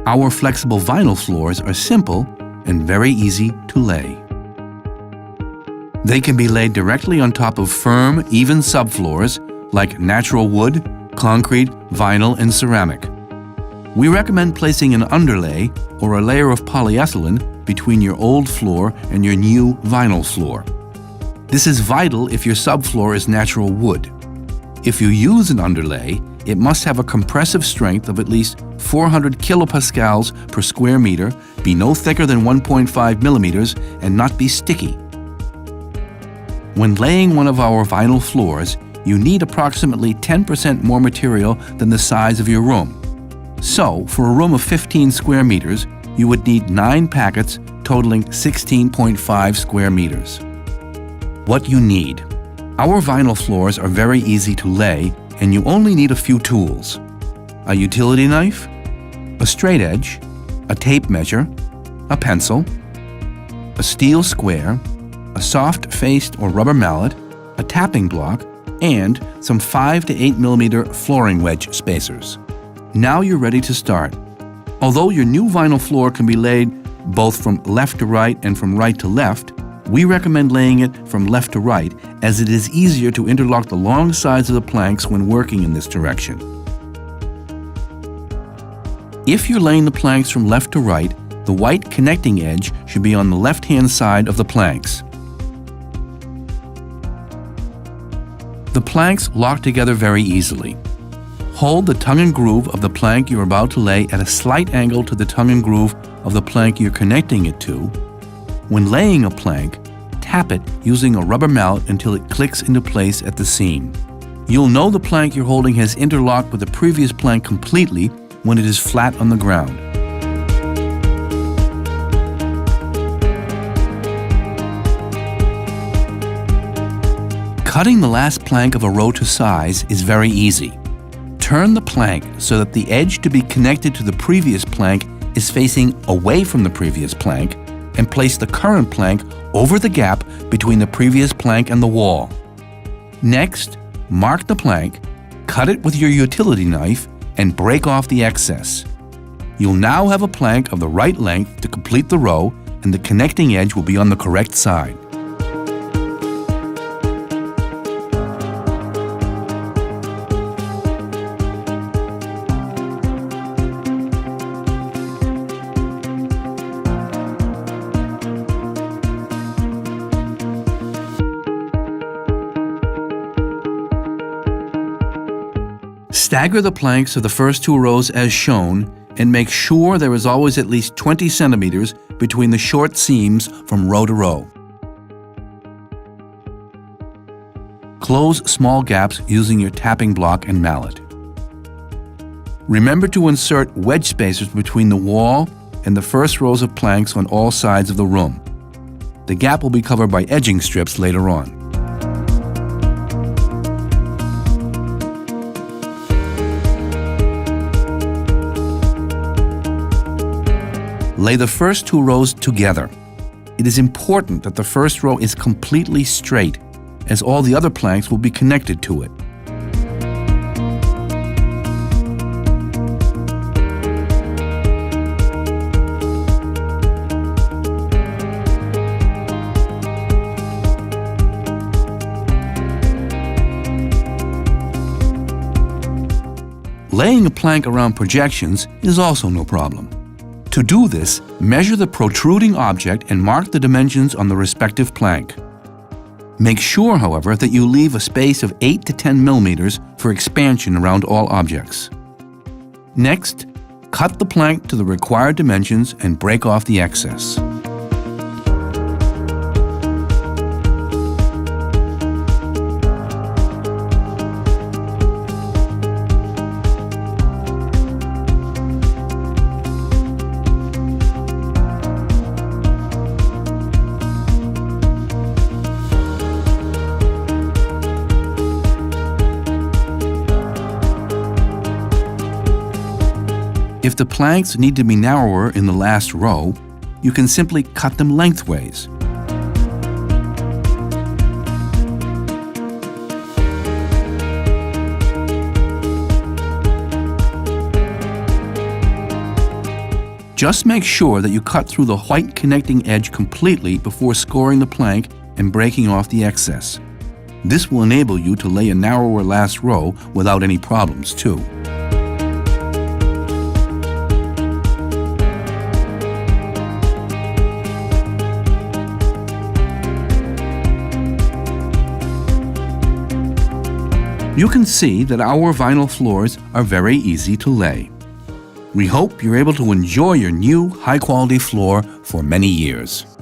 Our flexible vinyl floors are simple and very easy to lay. They can be laid directly on top of firm, even subfloors like natural wood, concrete, vinyl, and ceramic. We recommend placing an underlay or a layer of polyethylene between your old floor and your new vinyl floor. This is vital if your subfloor is natural wood. If you use an underlay, it must have a compressive strength of at least 400 kilopascals per square meter, be no thicker than 1.5 millimeters, and not be sticky. When laying one of our vinyl floors, you need approximately 10% more material than the size of your room. So, for a room of 15 square meters, you would need 9 packets totaling 16.5 square meters. What you need. Our vinyl floors are very easy to lay, and you only need a few tools: a utility knife, a straight edge, a tape measure, a pencil, a steel square, a soft-faced or rubber mallet, a tapping block, and some 5 to 8 millimeter flooring wedge spacers. Now you're ready to start. Although your new vinyl floor can be laid both from left to right and from right to left, we recommend laying it from left to right, as it is easier to interlock the long sides of the planks when working in this direction. If you're laying the planks from left to right, the white connecting edge should be on the left-hand side of the planks. The planks lock together very easily. Hold the tongue and groove of the plank you're about to lay at a slight angle to the tongue and groove of the plank you're connecting it to. When laying a plank, tap it using a rubber mallet until it clicks into place at the seam. You'll know the plank you're holding has interlocked with the previous plank completely when it is flat on the ground. Cutting the last plank of a row to size is very easy. Turn the plank so that the edge to be connected to the previous plank is facing away from the previous plank, and place the current plank over the gap between the previous plank and the wall. Next, mark the plank, cut it with your utility knife, and break off the excess. You'll now have a plank of the right length to complete the row, and the connecting edge will be on the correct side. Stagger the planks of the first 2 rows as shown, and make sure there is always at least 20 centimeters between the short seams from row to row. Close small gaps using your tapping block and mallet. Remember to insert wedge spacers between the wall and the first rows of planks on all sides of the room. The gap will be covered by edging strips later on. Lay the first 2 rows together. It is important that the first row is completely straight, as all the other planks will be connected to it. Laying a plank around projections is also no problem. To do this, measure the protruding object and mark the dimensions on the respective plank. Make sure, however, that you leave a space of 8 to 10 millimeters for expansion around all objects. Next, cut the plank to the required dimensions and break off the excess. If the planks need to be narrower in the last row, you can simply cut them lengthways. Just make sure that you cut through the white connecting edge completely before scoring the plank and breaking off the excess. This will enable you to lay a narrower last row without any problems, too. You can see that our vinyl floors are very easy to lay. We hope you're able to enjoy your new high-quality floor for many years.